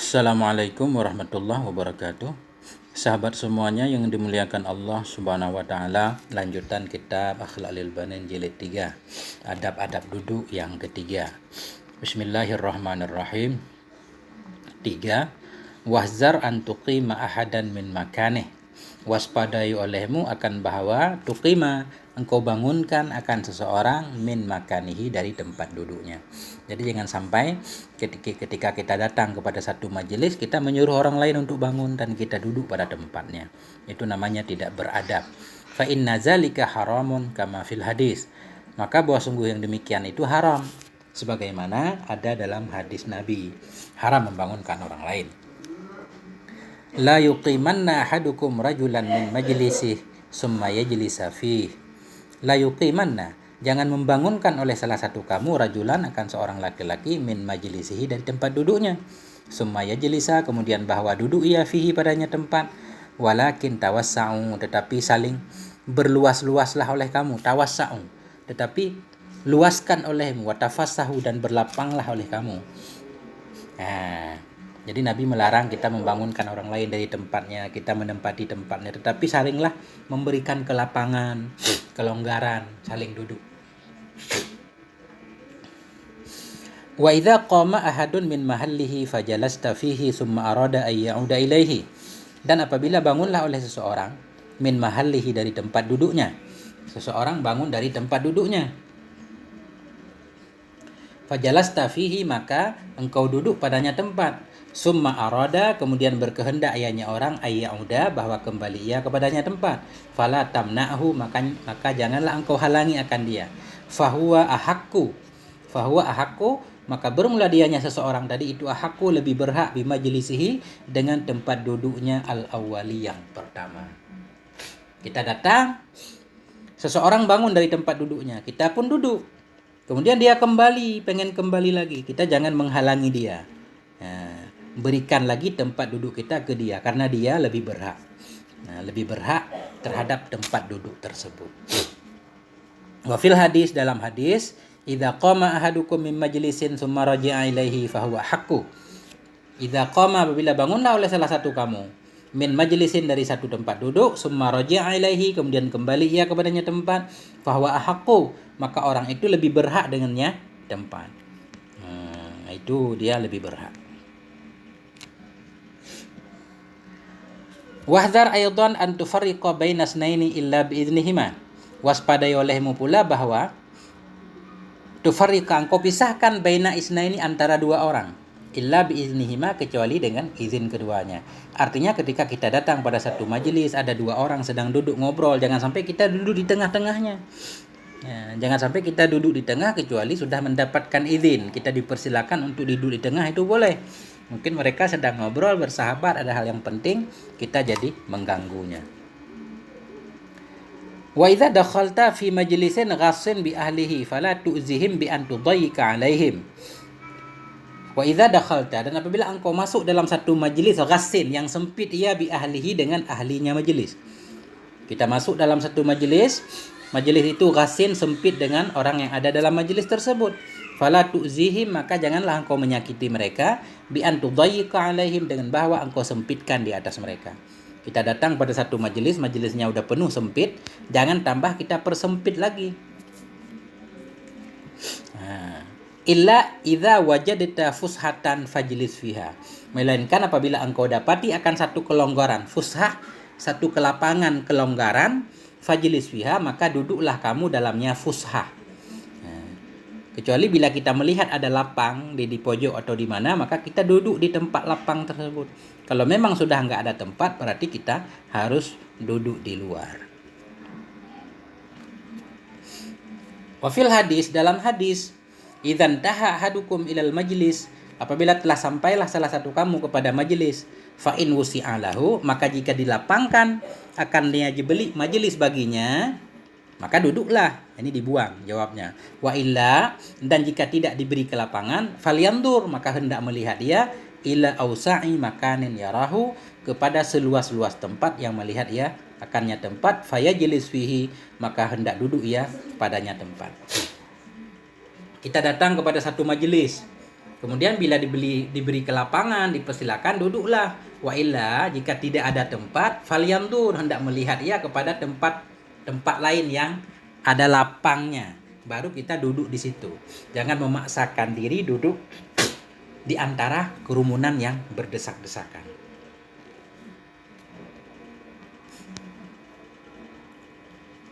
Assalamualaikum warahmatullahi wabarakatuh. Sahabat semuanya yang dimuliakan Allah Subhanahu wa taala, lanjutan kitab Akhlaqul Banin jilid 3, adab-adab duduk yang ketiga. Bismillahirrahmanirrahim. 3. Wahzar an tuqima ahadan min makanih. Waspadai olehmu akan bahwa tuqima engkau bangunkan akan seseorang min makanihi dari tempat duduknya. Jadi jangan sampai ketika kita datang kepada satu majelis kita menyuruh orang lain untuk bangun dan kita duduk pada tempatnya. Itu namanya tidak beradab. Fa inna zalika haramun kama fil hadis. Maka bahwa sungguh yang demikian itu haram, sebagaimana ada dalam hadis Nabi. Haram membangunkan orang lain. La yuqimanna ahadukum rajulan min majlisih summa yajlisa fih. La yuqimanna, jangan membangunkan oleh salah satu kamu rajulan akan seorang laki-laki min majlisihi dari tempat duduknya. Summa yajlisa, kemudian bahwa duduk ia fihi padanya tempat. Walakin tawassa'u, tetapi saling berluas-luaslah oleh kamu. Tawassa'u, tetapi luaskan olehmu. Watafassahu, dan berlapanglah oleh kamu. Jadi Nabi melarang kita membangunkan orang lain dari tempatnya, kita menempati tempatnya, tetapi salinglah memberikan kelapangan, kelonggaran, saling duduk. Wa idza qama ahadun min mahallihi fajalasta fihi summa arada ay ya'uda ilaihi. Dan apabila bangunlah oleh seseorang min mahallihi dari tempat duduknya. Seseorang bangun dari tempat duduknya. Fajalasta fihi, maka engkau duduk padanya tempat. Summa arada, kemudian berkehendak ianya orang ayyauda, bahwa kembali ia kepadanya tempat. Fala tamna'hu, maka janganlah engkau halangi akan dia. Fahuwa ahakku, maka bermula dianya seseorang tadi itu ahakku, lebih berhak bimajlisihi, dengan tempat duduknya al-awwali, yang pertama. Kita datang, seseorang bangun dari tempat duduknya, kita pun duduk. Kemudian dia pengen kembali lagi, kita jangan menghalangi dia. Berikan lagi tempat duduk kita ke dia, karena dia lebih berhak. Lebih berhak terhadap tempat duduk tersebut. Wa fil hadis, dalam hadis, idza qama ahadukum min majlisin summa raja'a ilaihi fahuwa haqqu. Idza qama, apabila bangunlah oleh salah satu kamu min majlisin, dari satu tempat duduk, summa raja'a ilaihi, kemudian kembali ia kepadanya tempat, fahuwa haqqu, maka orang itu lebih berhak dengannya tempat. Itu dia lebih berhak. Wahdar aydan an tufarriqa baina snaini illa biiznihima. Waspadai olehmu pula bahwa tufarriqa, engkau pisahkan baina isnaini, antara dua orang, illa biiznihima, kecuali dengan izin keduanya. Artinya ketika kita datang pada satu majelis, ada dua orang sedang duduk ngobrol, jangan sampai kita duduk di tengah-tengahnya. Jangan sampai kita duduk di tengah kecuali sudah mendapatkan izin. Kita dipersilakan untuk duduk di tengah, itu boleh. Mungkin mereka sedang ngobrol bersahabat, ada hal yang penting, kita jadi mengganggunya. Wa idza dakhalta fi majlisin ghassin bi ahlihi fala tu'zihim bi an tudayyika alaihim. Wa idza dakhalta, dan apabila engkau masuk dalam satu majlis ghassin, yang sempit ia, bi ahlihi, dengan ahlinya majlis. Kita masuk dalam satu majlis itu ghassin, sempit, dengan orang yang ada dalam majlis tersebut. Fala tu'zihim, maka janganlah engkau menyakiti mereka, bi an tudayyika alaihim, dengan bahwa engkau sempitkan di atas mereka. Kita datang pada satu majelisnya udah penuh sempit, jangan tambah kita persempit lagi. Illa idza wajadta fushatan fajlis fiha. Melainkan apabila engkau dapati akan satu kelonggaran, fushah, satu kelapangan, kelonggaran, fajlis fiha, maka duduklah kamu dalamnya fushah. Kecuali bila kita melihat ada lapang di pojok atau di mana, maka kita duduk di tempat lapang tersebut. Kalau memang sudah nggak ada tempat, berarti kita harus duduk di luar. Wafil hadis, dalam hadis, idzan taha ahadukum ilal majlis, apabila telah sampailah salah satu kamu kepada majlis, fa in wusi'alahu, maka jika dilapangkan akan dia beli majlis baginya, maka duduklah. Ini dibuang jawabnya. Wa illa, dan jika tidak diberi kelapangan, falyandur, maka hendak melihat dia, ila ausa'i makanin yarahu, kepada seluas-luas tempat yang melihat ia akannya tempat, fayajlis fihi, maka hendak duduk ia padanya tempat. Kita datang kepada satu majelis, Kemudian bila diberi kelapangan, dipersilakan duduklah. Wa illa jika tidak ada tempat, falyandur, hendak melihat ia kepada tempat lain yang ada lapangnya. Baru kita duduk di situ. Jangan memaksakan diri duduk di antara kerumunan yang berdesak-desakan.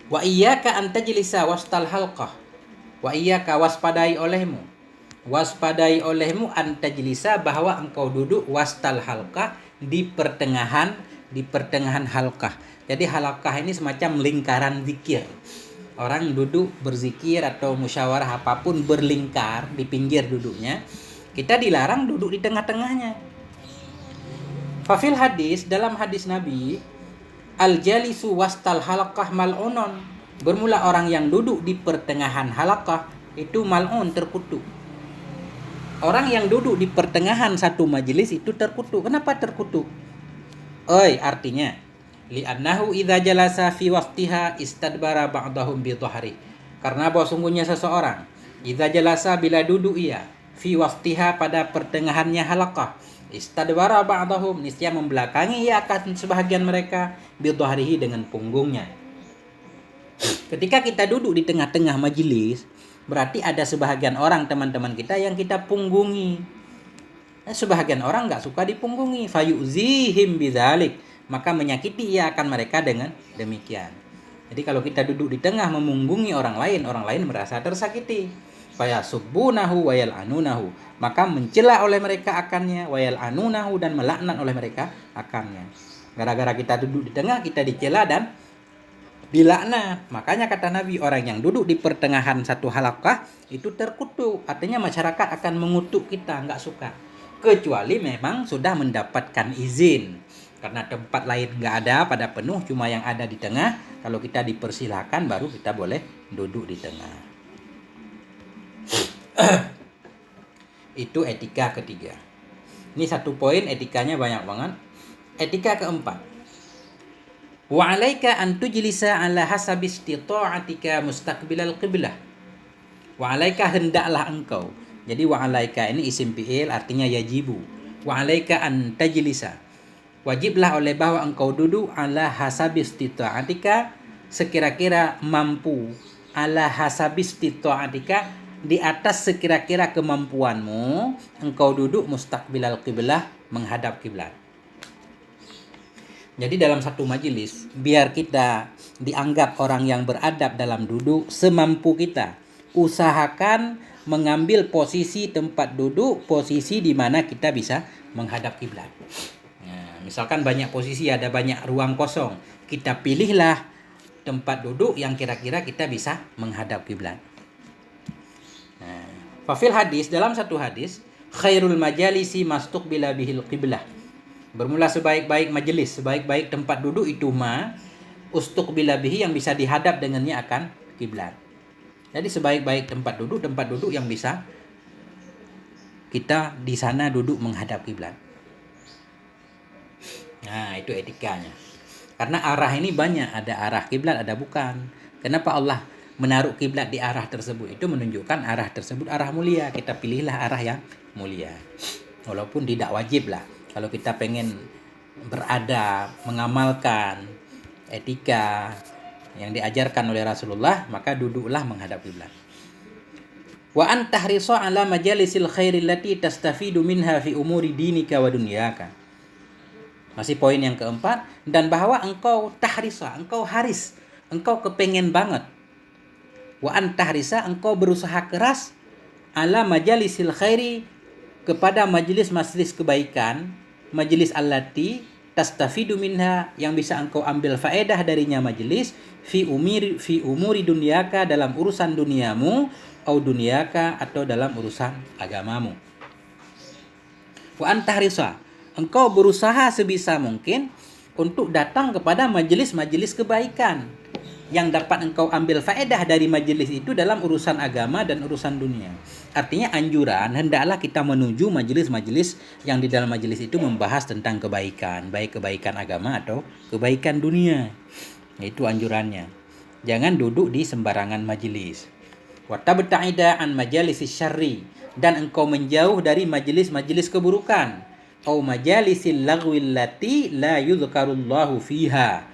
Wa iyyaka an tajlisa wastal halqah. Wa iyyaka waspadai olehmu an tajlisa, bahwa engkau duduk wastal halqah, di pertengahan halqah. Jadi halqah ini semacam lingkaran zikir. Orang duduk berzikir atau musyawarah apapun berlingkar di pinggir duduknya. Kita dilarang duduk di tengah-tengahnya. Fafil hadis, dalam hadis Nabi, al-jalisu wastal halaqah mal'unon. Bermula orang yang duduk di pertengahan halaqah itu mal'un, terkutuk. Orang yang duduk di pertengahan satu majelis itu terkutuk. Kenapa terkutuk? Artinya li'annahu idza jalasa fi waqtiha istadbara ba'dahum bi dhahri. Karena bahwa sungguhnya seseorang idza jalasa, bila duduk ia, fi waqtiha, pada pertengahannya halaqah, istadbara ba'dahum, niscaya membelakangi ia akan sebahagian mereka, bi dhahrihi, dengan punggungnya. Ketika kita duduk di tengah-tengah majelis, berarti ada sebahagian orang teman-teman kita yang kita punggungi. Sebahagian orang enggak suka dipunggungi, fayuzihim bidzalik, maka menyakiti ia akan mereka dengan demikian. Jadi kalau kita duduk di tengah memunggungi orang lain merasa tersakiti. Fayasubbunahu wa yal'anunahu, maka mencela oleh mereka akannya, wa yal'anunahu, dan melaknat oleh mereka akannya. Gara-gara kita duduk di tengah, kita dicela dan dilaknat. Makanya kata Nabi, orang yang duduk di pertengahan satu halaqah itu terkutuk. Artinya masyarakat akan mengutuk kita, enggak suka. Kecuali memang sudah mendapatkan izin. Karena tempat lain enggak ada, pada penuh, cuma yang ada di tengah. Kalau kita dipersilahkan, baru kita boleh duduk di tengah. Itu etika ketiga. Ini satu poin, etikanya banyak banget. Etika keempat, wa 'alaika an tujlisa 'ala hasabi istita'atika mustaqbilal qiblah. Wa 'alaika, hendaklah engkau. Jadi wa 'alaika ini isim fi'il, artinya yajibu. Wa 'alaika an tajlisa, wajiblah oleh bahwa engkau duduk, 'ala hasabi istita'atika, sekira-kira mampu, 'ala hasabi istita'atika, di atas sekira-kira kemampuanmu, engkau duduk mustaqbilal qiblah, menghadap kiblat. Jadi dalam satu majelis, biar kita dianggap orang yang beradab dalam duduk, semampu kita usahakan mengambil posisi tempat duduk, posisi di mana kita bisa menghadap kiblat. Nah, misalkan banyak posisi, ada banyak ruang kosong, kita pilihlah tempat duduk yang kira-kira kita bisa menghadap kiblat. Nah, fafil hadis, dalam satu hadis, khairul majalisi mastuqbila bihil qiblah. Bermula sebaik-baik majelis, sebaik-baik tempat duduk itu ustuqbila bihi, yang bisa dihadap dengannya akan kiblat. Jadi sebaik-baik tempat duduk yang bisa kita di sana duduk menghadap kiblat. Nah, itu etikanya. Karena arah ini banyak, ada arah kiblat, ada bukan. Kenapa Allah menaruh kiblat di arah tersebut? Itu menunjukkan arah tersebut arah mulia. Kita pilihlah arah yang mulia. Walaupun tidak wajib lah. Kalau kita pengen beradab, mengamalkan etika yang diajarkan oleh Rasulullah, maka duduklah menghadap kiblat. Wa an tahrisa 'ala majalisil khairil lati tastafidu minha fi umuri dinika wa dunyaka. Masih poin yang keempat, dan bahwa engkau tahrisa, engkau haris, engkau kepengen banget. Wa an tahrisa, engkau berusaha keras, 'ala majalisil khairi, kepada majelis-majelis kebaikan, majelis allati tastafidu minha, yang bisa engkau ambil faedah darinya majelis, fi umuri dunyaka, dalam urusan duniamu, au dunyaka, atau dalam urusan agamamu. Wa antahrisa, engkau berusaha sebisa mungkin untuk datang kepada majelis-majelis kebaikan yang dapat engkau ambil faedah dari majelis itu dalam urusan agama dan urusan dunia. Artinya anjuran, hendaklah kita menuju majelis-majelis yang di dalam majelis itu membahas tentang kebaikan, baik kebaikan agama atau kebaikan dunia. Itu anjurannya. Jangan duduk di sembarangan majelis. Wa tabta'ida an majalisis syarri, dan engkau menjauh dari majelis-majelis keburukan. Au majalisil lagwil lati la yudhkarullahu fiha,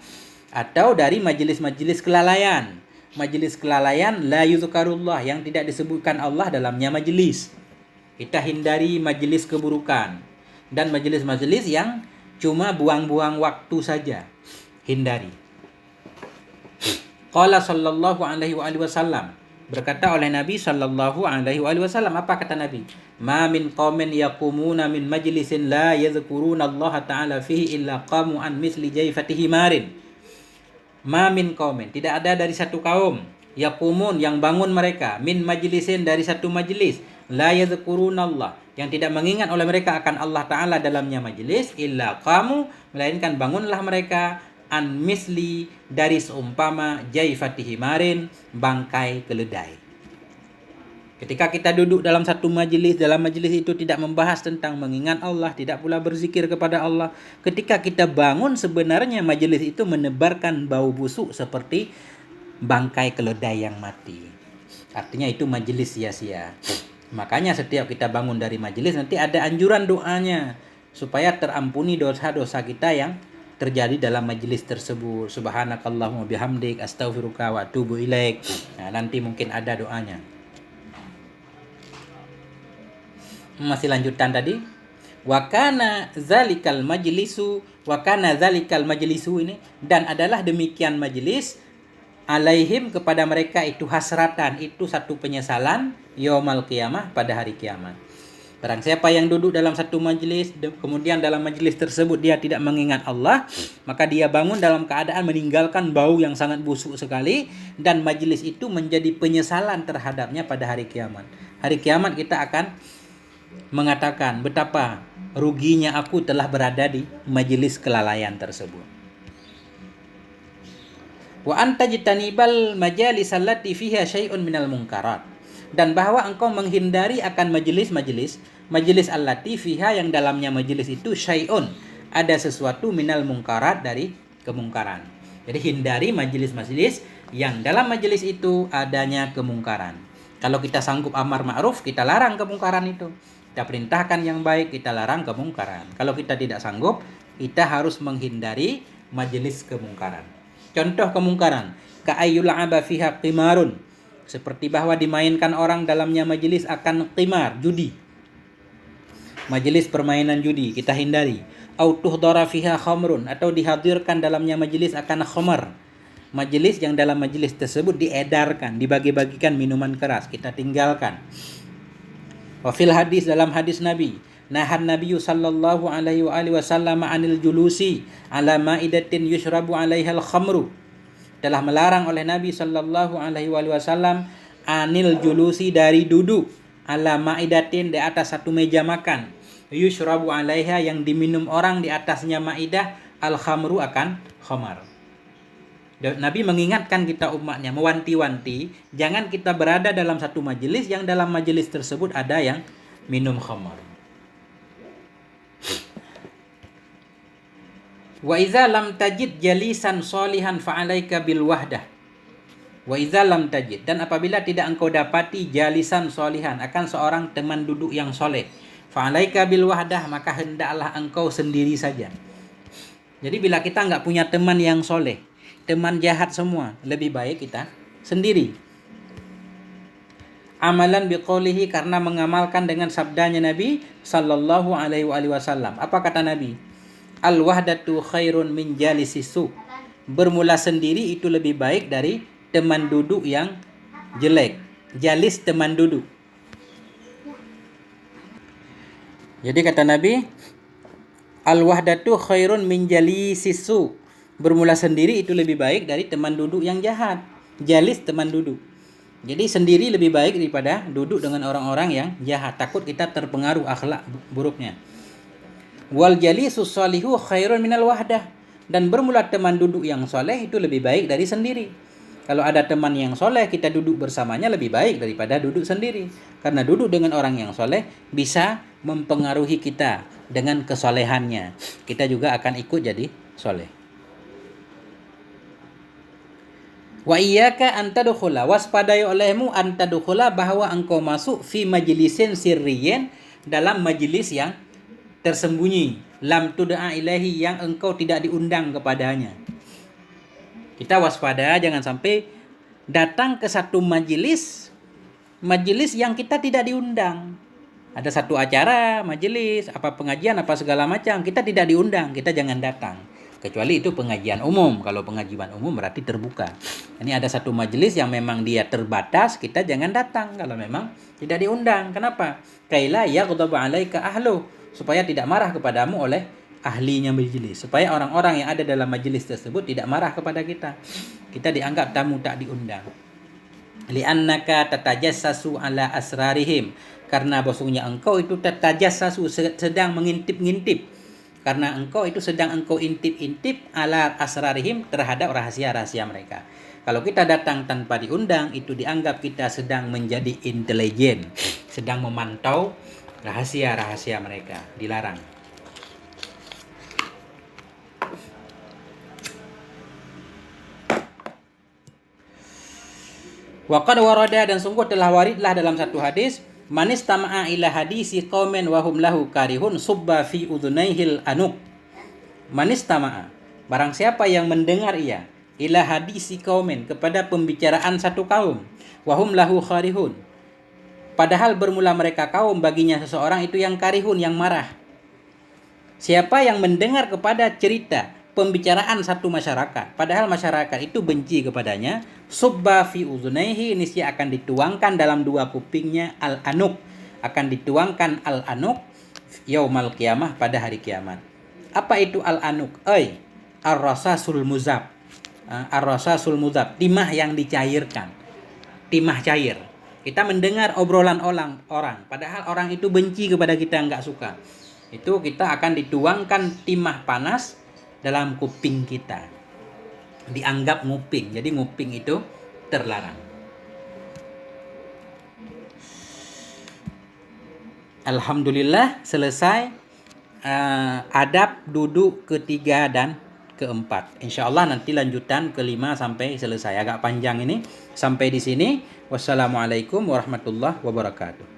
atau dari majelis-majelis kelalaian. Majelis kelalaian la yudhkarullah, yang tidak disebutkan Allah dalamnya majelis. Kita hindari majelis keburukan dan majelis-majelis yang cuma buang-buang waktu saja. Hindari. Qala sallallahu alaihi wasallam, berkata oleh Nabi sallallahu alaihi wasallam, apa kata Nabi? Ma min qaumin yaqumuna min majlisin la yadhkuruna Allah taala fihi illa qamu an misli jaifatihi marin. Ma min qaumin, tidak ada dari satu kaum, yaqumun, yang bangun mereka, min majlisin, dari satu majlis, la yadhkuruna Allah, yang tidak mengingat oleh mereka akan Allah taala dalamnya majlis, illa qamu, melainkan bangunlah mereka, an misli, dari seumpama jaifatihi marin, bangkai keledai. Ketika kita duduk dalam satu majelis, dalam majelis itu tidak membahas tentang mengingat Allah, tidak pula berzikir kepada Allah. Ketika kita bangun, sebenarnya majelis itu menebarkan bau busuk seperti bangkai keledai yang mati. Artinya itu majelis sia-sia. Makanya setiap kita bangun dari majelis, nanti ada anjuran doanya supaya terampuni dosa-dosa kita yang terjadi dalam majelis tersebut. Subhanakallahumma bihamdik, astaghfiruka wa atubu ilaik. Nah, nanti mungkin ada doanya. Masih lanjutan tadi. Wa kana zalikal majlisu ini, dan adalah demikian majelis, alaihim, kepada mereka itu hasratan, itu satu penyesalan, yaumal qiyamah, pada hari kiamat. Barang siapa yang duduk dalam satu majelis, kemudian dalam majelis tersebut dia tidak mengingat Allah, maka dia bangun dalam keadaan meninggalkan bau yang sangat busuk sekali, dan majelis itu menjadi penyesalan terhadapnya pada hari kiamat. Hari kiamat kita akan mengatakan, betapa ruginya aku telah berada di majelis kelalaian tersebut. Wa anta jitanibal majalis allati fiha syai'un minal munkarat, dan bahwa engkau menghindari akan majelis allati fiha, yang dalamnya majelis itu syai'un, ada sesuatu, minal munkarat, dari kemungkaran. Jadi hindari majelis-majelis yang dalam majelis itu adanya kemungkaran. Kalau kita sanggup amar ma'ruf, kita larang kemungkaran itu. Kita perintahkan yang baik, kita larang kemungkaran. Kalau kita tidak sanggup, kita harus menghindari majelis kemungkaran. Contoh kemungkaran, ka'ayyul'aba fiha qimarun, seperti bahwa dimainkan orang dalamnya majelis akan qimar, judi. Majelis permainan judi, kita hindari. Au tuhdara fiha khamrun, atau dihadirkan dalamnya majelis akan khamar. Majelis yang dalam majelis tersebut diedarkan, dibagi-bagikan minuman keras, kita tinggalkan. Wa fil hadis, dalam hadis Nabi, nahan Nabi sallallahu alaihi wasallam anil julusi ala ma'idatin yushrabu 'alaiha al-khamru. Telah melarang oleh Nabi sallallahu alaihi wasallam anil julusi, dari duduk, ala ma'idatin, di atas satu meja makan, yushrabu 'alaiha, yang diminum orang di atasnya maidah, al-khamru, akan khamar. Nabi mengingatkan kita umatnya, mewanti-wanti, jangan kita berada dalam satu majelis yang dalam majelis tersebut ada yang minum khamar. Wa idza lam tajid jalisan sholihan fa'alaika bil wahdah. Wa idza lam tajid, dan apabila tidak engkau dapati jalisan sholihan, akan seorang teman duduk yang soleh, fa'alaika bil wahdah, maka hendaklah engkau sendiri saja. Jadi bila kita enggak punya teman yang soleh, teman jahat semua, lebih baik kita sendiri. Amalan biqaulihi, karena mengamalkan dengan sabdanya Nabi sallallahu alaihi wasallam. Apa kata Nabi? Al wahdatu khairun min jalisisu. Bermula sendiri itu lebih baik dari teman duduk yang jelek. Jalis, teman duduk. Jadi kata Nabi, al wahdatu khairun min jalisisu. Bermula sendiri itu lebih baik dari teman duduk yang jahat. Jalis, teman duduk. Jadi sendiri lebih baik daripada duduk dengan orang-orang yang jahat. Takut kita terpengaruh akhlak buruknya. Wal jalisus salihu khairun minal wahdah. Dan bermula teman duduk yang soleh itu lebih baik dari sendiri. Kalau ada teman yang soleh, kita duduk bersamanya lebih baik daripada duduk sendiri. Karena duduk dengan orang yang soleh bisa mempengaruhi kita dengan kesolehannya. Kita juga akan ikut jadi soleh. Wa iyyaka an tadkhula, waspadai olehmu an tadkhula, bahwa engkau masuk fi majlisin sirriyin, dalam majlis yang tersembunyi, lam tud'a ilaihi, yang engkau tidak diundang kepadanya. Kita waspada jangan sampai datang ke satu majelis yang kita tidak diundang. Ada satu acara, majelis, apa pengajian, apa segala macam, kita tidak diundang, kita jangan datang. Kecuali itu pengajian umum. Kalau pengajian umum berarti terbuka. Ini ada satu majelis yang memang dia terbatas, kita jangan datang kalau memang tidak diundang. Kenapa? Kaila yaghdaba 'alaika ahlu, supaya tidak marah kepadamu oleh ahlinya majelis, supaya orang-orang yang ada dalam majelis tersebut tidak marah kepada kita. Kita dianggap tamu tak diundang. Li'annaka tatajassasu ala asrarihim, karena bahwasanya engkau itu tatajassasu, sedang mengintip-ngintip, karena engkau itu sedang engkau intip-intip ala asrarihim, terhadap rahasia-rahasia mereka. Kalau kita datang tanpa diundang, itu dianggap kita sedang menjadi intelijen, sedang memantau rahasia-rahasia mereka. Dilarang. Waqad warada, dan sungguh telah waridlah dalam satu hadis, manis tama'a ila hadisi qaumin wa hum lahu karihun subba fi udhunaihil anuk. Manis tama'a, barang siapa yang mendengar ia, ila hadisi qaumin, kepada pembicaraan satu kaum, wa hum lahu karihun, padahal bermula mereka kaum, baginya seseorang itu yang karihun, yang marah. Siapa yang mendengar kepada cerita pembicaraan satu masyarakat, padahal masyarakat itu benci kepadanya, subba fi udhunaihi, niscaya akan dituangkan dalam dua kupingnya al-anuk, akan dituangkan al-anuk yaumal qiyamah, pada hari kiamat. Apa itu al-anuk? Ar-rasasul muzab. Ar-rasasul muzab, timah yang dicairkan, timah cair. Kita mendengar obrolan orang, padahal orang itu benci kepada kita, enggak suka. Itu kita akan dituangkan timah panas dalam kuping kita, dianggap nguping. Jadi nguping itu terlarang. Alhamdulillah selesai adab duduk ketiga dan keempat. Insyaallah nanti lanjutan kelima sampai selesai. Agak panjang ini. Sampai di sini. Wassalamualaikum warahmatullahi wabarakatuh.